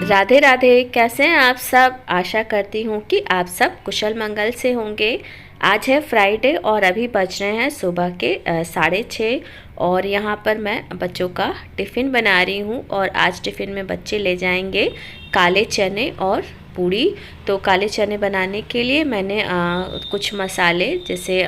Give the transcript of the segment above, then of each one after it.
राधे राधे। कैसे हैं आप सब? आशा करती हूँ कि आप सब कुशल मंगल से होंगे। आज है फ्राइडे और अभी बज रहे हैं सुबह के 6:30 और यहाँ पर मैं बच्चों का टिफ़िन बना रही हूँ। और आज टिफ़िन में बच्चे ले जाएंगे काले चने और पूड़ी। तो काले चने बनाने के लिए मैंने कुछ मसाले जैसे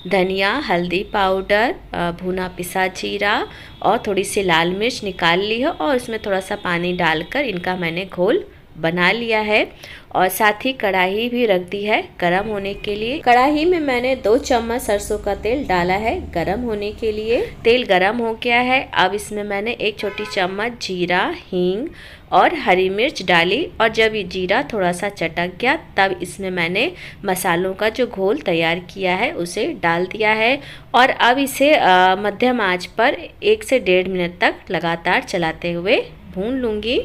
धनिया, हल्दी पाउडर, भुना पिसा जीरा और थोड़ी सी लाल मिर्च निकाल ली है और उसमें थोड़ा सा पानी डालकर इनका मैंने घोल बना लिया है। और साथ ही कढ़ाई भी रख दी है गरम होने के लिए। कढ़ाई में मैंने 2 चम्मच सरसों का तेल डाला है गरम होने के लिए। तेल गरम हो गया है। अब इसमें मैंने 1 छोटी चम्मच जीरा, हींग और हरी मिर्च डाली। और जब ये जीरा थोड़ा सा चटक गया तब इसमें मैंने मसालों का जो घोल तैयार किया है उसे डाल दिया है। और अब इसे मध्यम आंच पर 1 से 1.5 मिनट तक लगातार चलाते हुए भून लूँगी।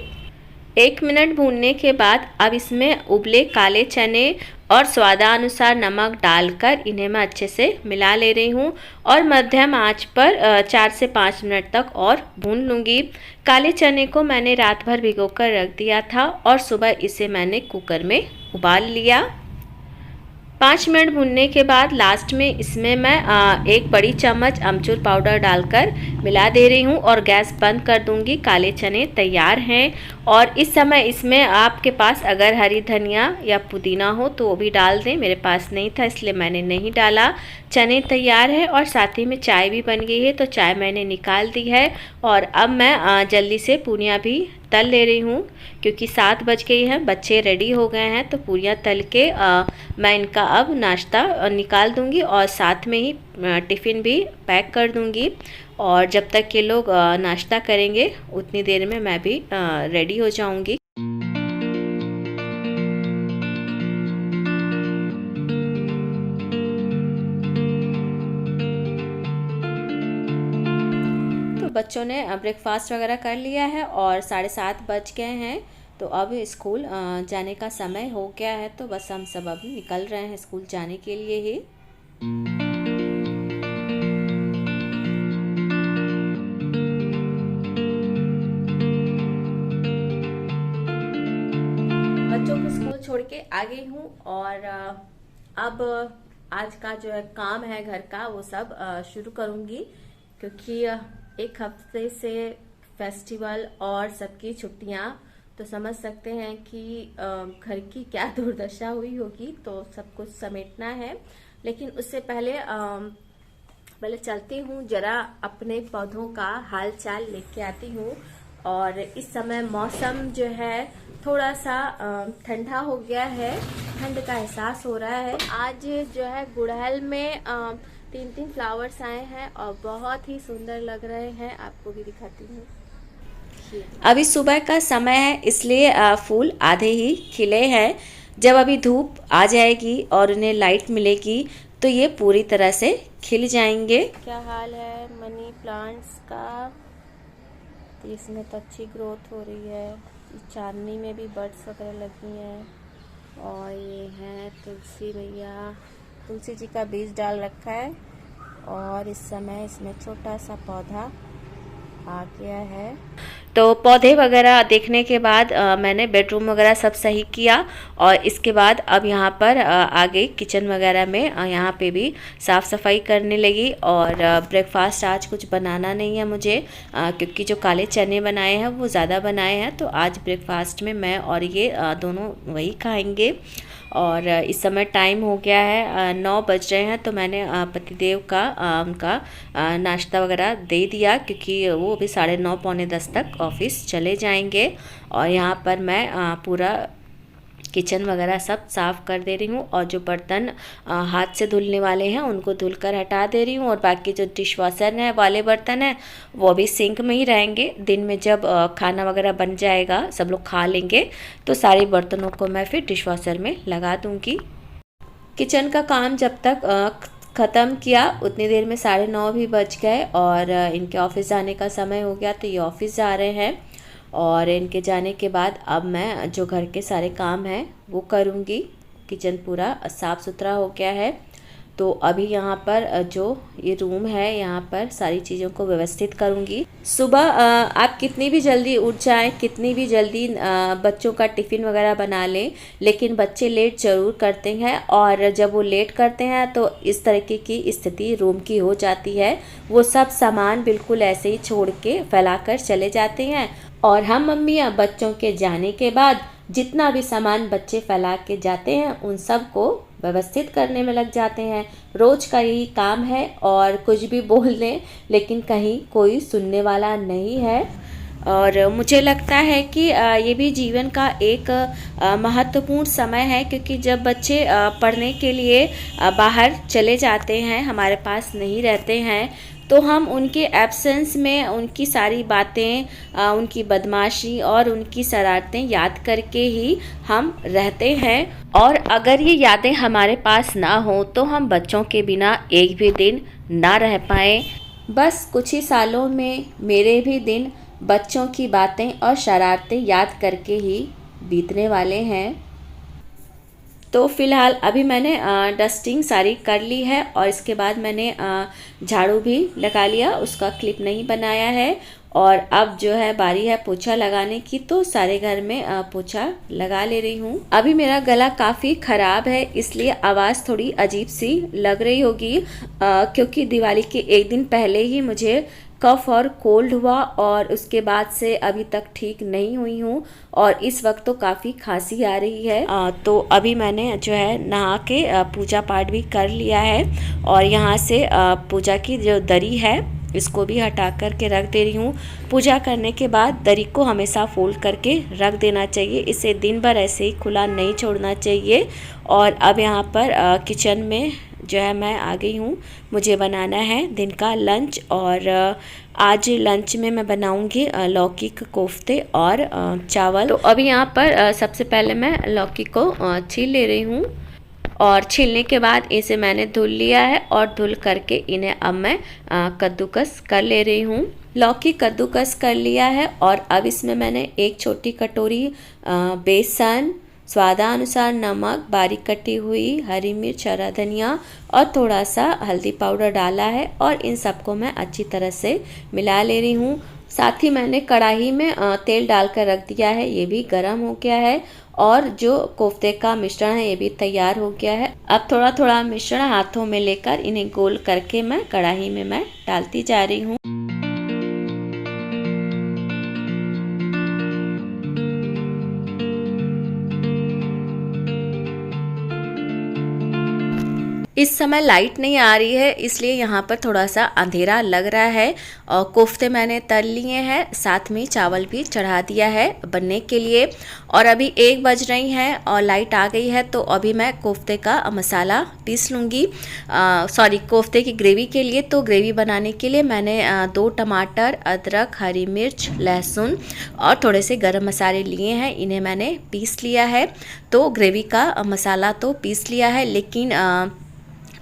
1 मिनट भूनने के बाद अब इसमें उबले काले चने और स्वादानुसार नमक डालकर इन्हें मैं अच्छे से मिला ले रही हूँ और मध्यम आंच पर 4 से 5 मिनट तक और भून लूँगी। काले चने को मैंने रात भर भिगोकर रख दिया था और सुबह इसे मैंने कुकर में उबाल लिया। 5 मिनट भूनने के बाद लास्ट में इसमें मैं 1 बड़ी चम्मच अमचूर पाउडर डालकर मिला दे रही हूँ और गैस बंद कर दूँगी। काले चने तैयार हैं। और इस समय इसमें आपके पास अगर हरी धनिया या पुदीना हो तो वो भी डाल दें। मेरे पास नहीं था इसलिए मैंने नहीं डाला। चने तैयार है और साथ ही में चाय भी बन गई है तो चाय मैंने निकाल दी है। और अब मैं जल्दी से पूरियाँ भी तल ले रही हूँ क्योंकि 7 बज गई हैं, बच्चे रेडी हो गए हैं। तो पूरियाँ तल के मैं इनका अब नाश्ता निकाल दूँगी और साथ में ही टिफ़िन भी पैक कर दूँगी। और जब तक ये लोग नाश्ता करेंगे उतनी देर में मैं भी रेडी हो जाऊँगी। तो बच्चों ने ब्रेकफास्ट वगैरह कर लिया है और 7:30 बज गए हैं। तो अब स्कूल जाने का समय हो गया है। तो बस हम सब अब निकल रहे हैं स्कूल जाने के लिए ही। बच्चों को स्कूल छोड़ के आ गई हूँ और अब आज का जो है काम है घर का वो सब शुरू करूँगी क्योंकि 1 हफ्ते से फेस्टिवल और सबकी छुट्टियाँ, तो समझ सकते हैं कि घर की क्या दुर्दशा हुई होगी। तो सब कुछ समेटना है लेकिन उससे पहले चलती हूँ जरा अपने पौधों का हाल चाल लेके आती हूँ। और इस समय मौसम जो है थोड़ा सा ठंडा हो गया है, ठंड का एहसास हो रहा है। आज जो है गुड़हल में 3 फ्लावर्स आए हैं और बहुत ही सुंदर लग रहे हैं। आपको भी दिखाती हूँ। अभी सुबह का समय है इसलिए फूल आधे ही खिले हैं। जब अभी धूप आ जाएगी और उन्हें लाइट मिलेगी तो ये पूरी तरह से खिल जाएंगे। क्या हाल है मनी प्लांट्स का? तो इसमें तो अच्छी ग्रोथ हो रही है। चांदनी में भी बर्ड्स वगैरह लगी हैं। और ये है तुलसी मैया, तुलसी जी का बीज डाल रखा है और इस समय इसमें छोटा सा पौधा आ गया है। तो पौधे वगैरह देखने के बाद मैंने बेडरूम वगैरह सब सही किया और इसके बाद अब यहाँ पर आगे किचन वगैरह में यहाँ पे भी साफ़ सफाई करने लगी। और ब्रेकफास्ट आज कुछ बनाना नहीं है मुझे क्योंकि जो काले चने बनाए हैं वो ज़्यादा बनाए हैं। तो आज ब्रेकफास्ट में मैं और ये दोनों वही खाएंगे। और इस समय टाइम हो गया है 9 बज रहे हैं। तो मैंने पतिदेव का उनका नाश्ता वगैरह दे दिया क्योंकि वो अभी 9:30 पौने 10 तक ऑफिस चले जाएंगे। और यहाँ पर मैं पूरा किचन वगैरह सब साफ़ कर दे रही हूँ और जो बर्तन हाथ से धुलने वाले हैं उनको धुलकर हटा दे रही हूँ। और बाकी जो डिश वॉशर है वाले बर्तन हैं वो भी सिंक में ही रहेंगे। दिन में जब खाना वगैरह बन जाएगा, सब लोग खा लेंगे, तो सारे बर्तनों को मैं फिर डिश वॉशर में लगा दूँगी। किचन का काम जब तक ख़त्म किया उतनी देर में 9:30 भी बज गए और इनके ऑफिस जाने का समय हो गया। तो ये ऑफिस जा रहे हैं और इनके जाने के बाद अब मैं जो घर के सारे काम हैं वो करूँगी। किचन पूरा साफ़ सुथरा हो गया है। तो अभी यहाँ पर जो ये रूम है यहाँ पर सारी चीज़ों को व्यवस्थित करूँगी। सुबह आप कितनी भी जल्दी उठ जाएं, कितनी भी जल्दी बच्चों का टिफ़िन वगैरह बना लें, लेकिन बच्चे लेट ज़रूर करते हैं। और जब वो लेट करते हैं तो इस तरीके की स्थिति रूम की हो जाती है। वो सब सामान बिल्कुल ऐसे ही छोड़ के फैलाकर चले जाते हैं और हम मम्मियाँ बच्चों के जाने के बाद जितना भी सामान बच्चे फैला के जाते हैं उन सब को व्यवस्थित करने में लग जाते हैं। रोज़ का यही काम है और कुछ भी बोल दें लेकिन कहीं कोई सुनने वाला नहीं है। और मुझे लगता है कि ये भी जीवन का एक महत्वपूर्ण समय है, क्योंकि जब बच्चे पढ़ने के लिए बाहर चले जाते हैं, हमारे पास नहीं रहते हैं, तो हम उनके एब्सेंस में उनकी सारी बातें, उनकी बदमाशी और उनकी शरारतें याद करके ही हम रहते हैं। और अगर ये यादें हमारे पास ना हो तो हम बच्चों के बिना एक भी दिन ना रह पाएँ। बस कुछ ही सालों में मेरे भी दिन बच्चों की बातें और शरारतें याद करके ही बीतने वाले हैं। तो फ़िलहाल अभी मैंने डस्टिंग सारी कर ली है और इसके बाद मैंने झाड़ू भी लगा लिया, उसका क्लिप नहीं बनाया है। और अब जो है बारी है पोछा लगाने की, तो सारे घर में पोछा लगा ले रही हूँ। अभी मेरा गला काफ़ी ख़राब है, इसलिए आवाज़ थोड़ी अजीब सी लग रही होगी, क्योंकि दिवाली के एक दिन पहले ही मुझे कफ और कोल्ड हुआ और उसके बाद से अभी तक ठीक नहीं हुई हूँ और इस वक्त तो काफ़ी खांसी आ रही है। तो अभी मैंने जो है नहा के पूजा पाठ भी कर लिया है और यहाँ से पूजा की जो दरी है इसको भी हटा कर के रख दे रही हूँ। पूजा करने के बाद दरी को हमेशा फोल्ड करके रख देना चाहिए, इसे दिन भर ऐसे ही खुला नहीं छोड़ना चाहिए। और अब यहाँ पर किचन में जो है मैं आ गई हूँ, मुझे बनाना है दिन का लंच। और आज लंच में मैं बनाऊँगी लौकी के कोफ्ते और चावल। तो अभी यहाँ पर सबसे पहले मैं लौकी को छील ले रही हूँ और छीलने के बाद इसे मैंने धुल लिया है और धुल करके इन्हें अब मैं कद्दूकस कर ले रही हूँ। लौकी कद्दूकस कर लिया है और अब इसमें मैंने एक छोटी कटोरी बेसन, स्वादानुसार नमक, बारीक कटी हुई हरी मिर्च, हरा धनिया और थोड़ा सा हल्दी पाउडर डाला है और इन सबको मैं अच्छी तरह से मिला ले रही हूँ। साथ ही मैंने कढ़ाई में तेल डालकर रख दिया है, ये भी गर्म हो गया है और जो कोफ्ते का मिश्रण है ये भी तैयार हो गया है। अब थोड़ा थोड़ा मिश्रण हाथों में लेकर इन्हें गोल करके मैं कढ़ाई में मैं डालती जा रही हूँ। इस समय लाइट नहीं आ रही है, इसलिए यहाँ पर थोड़ा सा अंधेरा लग रहा है। और कोफ्ते मैंने तल लिए हैं, साथ में चावल भी चढ़ा दिया है बनने के लिए। और अभी 1 बज रही हैं और लाइट आ गई है, तो अभी मैं कोफ्ते का मसाला पीस लूँगी, कोफ्ते की ग्रेवी के लिए। तो ग्रेवी बनाने के लिए मैंने 2 टमाटर, अदरक, हरी मिर्च, लहसुन और थोड़े से गरम मसाले लिए हैं, इन्हें मैंने पीस लिया है। तो ग्रेवी का मसाला तो पीस लिया है, लेकिन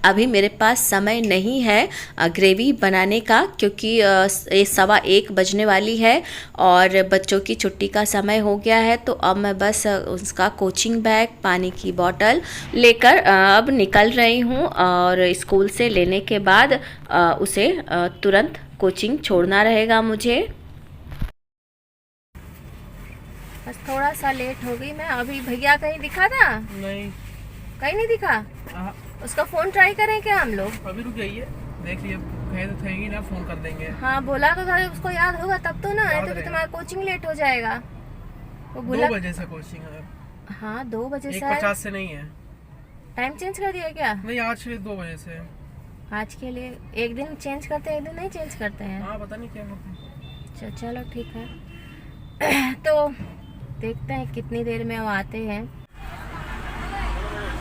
अभी मेरे पास समय नहीं है ग्रेवी बनाने का, क्योंकि ये 1:15 बजने वाली है और बच्चों की छुट्टी का समय हो गया है। तो अब मैं बस उसका कोचिंग बैग, पानी की बोतल लेकर अब निकल रही हूँ और स्कूल से लेने के बाद उसे तुरंत कोचिंग छोड़ना रहेगा मुझे। बस थोड़ा सा लेट हो गई मैं। अभी भैया कहीं दिखा था? नहीं, कहीं नहीं दिखा। उसका फोन ट्राई करें क्या हम लोग? अभी रुक जाइए, देख लिए कहे तो थेगी ना, फोन कर देंगे। हाँ बोला तो था, उसको याद होगा तब तो ना, नहीं तो फिर तुम्हारा कोचिंग लेट हो जाएगा। वो बोला 2 बजे से कोचिंग है। हाँ 2 बजे से। 1:50 से नहीं है। टाइम चेंज कर दिया क्या? नहीं, आज के 2 बजे से। आज के लिए एक दिन चेंज करते हैं, एक दिन नहीं चेंज करते हैं। हाँ पता नहीं क्या करते हैं। अच्छा चलो ठीक है। तो देखते हैं कितनी देर में वो आते हैं।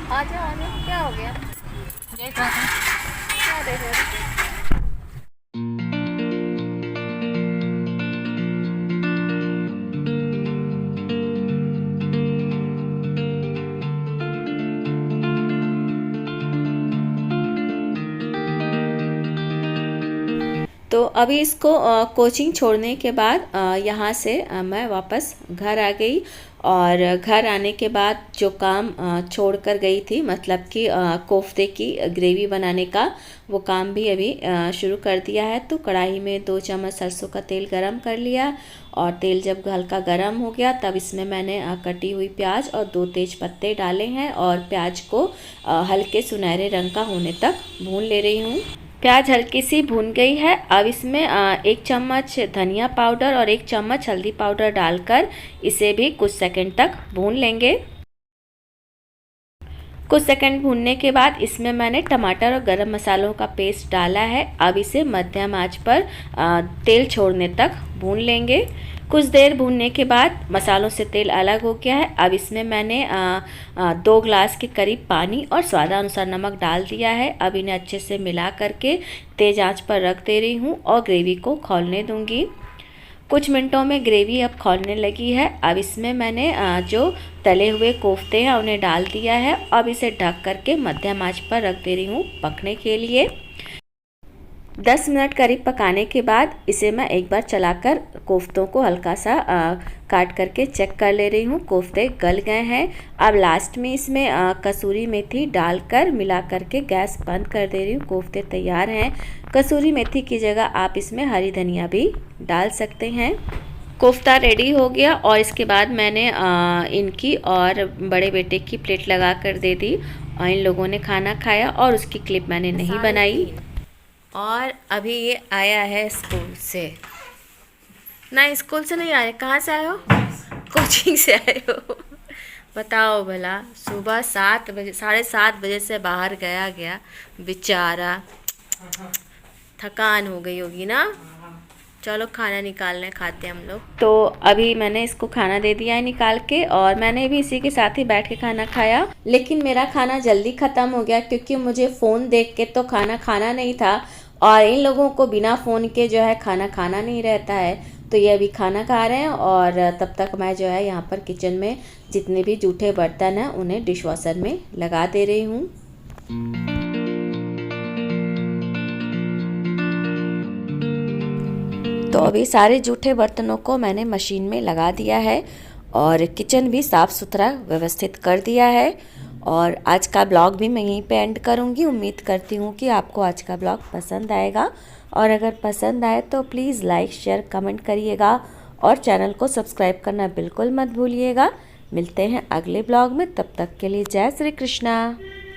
आ जाओ, क्या हो गया? देख रहा था, क्या देख रहे थे? तो तो अभी इसको कोचिंग छोड़ने के बाद यहाँ से मैं वापस घर आ गई। और घर आने के बाद जो काम छोड़ कर गई थी, मतलब कि कोफ्ते की ग्रेवी बनाने का, वो काम भी अभी शुरू कर दिया है। तो कढ़ाई में 2 चम्मच सरसों का तेल गरम कर लिया और तेल जब हल्का गरम हो गया तब इसमें मैंने कटी हुई प्याज और 2 तेज पत्ते डाले हैं और प्याज को हल्के सुनहरे रंग का होने तक भून ले रही हूँ। प्याज हल्की सी भून गई है। अब इसमें 1 चम्मच धनिया पाउडर और 1 चम्मच हल्दी पाउडर डालकर इसे भी कुछ सेकंड तक भून लेंगे। कुछ सेकंड भूनने के बाद इसमें मैंने टमाटर और गरम मसालों का पेस्ट डाला है। अब इसे मध्यम आंच पर तेल छोड़ने तक भून लेंगे। कुछ देर भूनने के बाद मसालों से तेल अलग हो गया है। अब इसमें मैंने 2 ग्लास के करीब पानी और स्वादानुसार नमक डाल दिया है। अब इन्हें अच्छे से मिला करके तेज़ आंच पर रख दे रही हूँ और ग्रेवी को खौलने दूँगी। कुछ मिनटों में ग्रेवी अब खौलने लगी है। अब इसमें मैंने जो तले हुए कोफ्ते हैं उन्हें डाल दिया है। अब इसे ढक करके मध्यम आंच पर रख दे रही हूँ पकने के लिए। 10 मिनट करीब पकाने के बाद इसे मैं एक बार चलाकर कोफ्तों को हल्का सा काट करके चेक कर ले रही हूँ। कोफ्ते गल गए हैं। अब लास्ट में इसमें कसूरी मेथी डालकर मिला करके गैस बंद कर दे रही हूँ। कोफ्ते तैयार हैं। कसूरी मेथी की जगह आप इसमें हरी धनिया भी डाल सकते हैं। कोफ्ता रेडी हो गया और इसके बाद मैंने इनकी और बड़े बेटे की प्लेट लगा कर दे दी और इन लोगों ने खाना खाया और उसकी क्लिप मैंने नहीं बनाई। और अभी ये आया है स्कूल से। नहीं, स्कूल से नहीं आए। कहाँ से आए हो? कोचिंग से आए हो। बताओ भला, सुबह 7 बजे 7:30 बजे से बाहर गया बेचारा। थकान हो गई होगी ना। चलो खाना निकालने खाते हम लोग। तो अभी मैंने इसको खाना दे दिया है निकाल के और मैंने भी इसी के साथ ही बैठ के खाना खाया। लेकिन मेरा खाना जल्दी ख़त्म हो गया क्योंकि मुझे फ़ोन देख के तो खाना खाना नहीं था और इन लोगों को बिना फ़ोन के जो है खाना खाना नहीं रहता है। तो ये अभी खाना खा रहे हैं और तब तक मैं जो है यहाँ पर किचन में जितने भी जूठे बर्तन हैं उन्हें डिशवॉशर में लगा दे रही हूँ। तो अभी सारे जूठे बर्तनों को मैंने मशीन में लगा दिया है और किचन भी साफ़ सुथरा व्यवस्थित कर दिया है। और आज का ब्लॉग भी मैं यहीं पे एंड करूँगी। उम्मीद करती हूँ कि आपको आज का ब्लॉग पसंद आएगा और अगर पसंद आए तो प्लीज़ लाइक शेयर कमेंट करिएगा और चैनल को सब्सक्राइब करना बिल्कुल मत भूलिएगा। मिलते हैं अगले ब्लॉग में, तब तक के लिए जय श्री कृष्णा।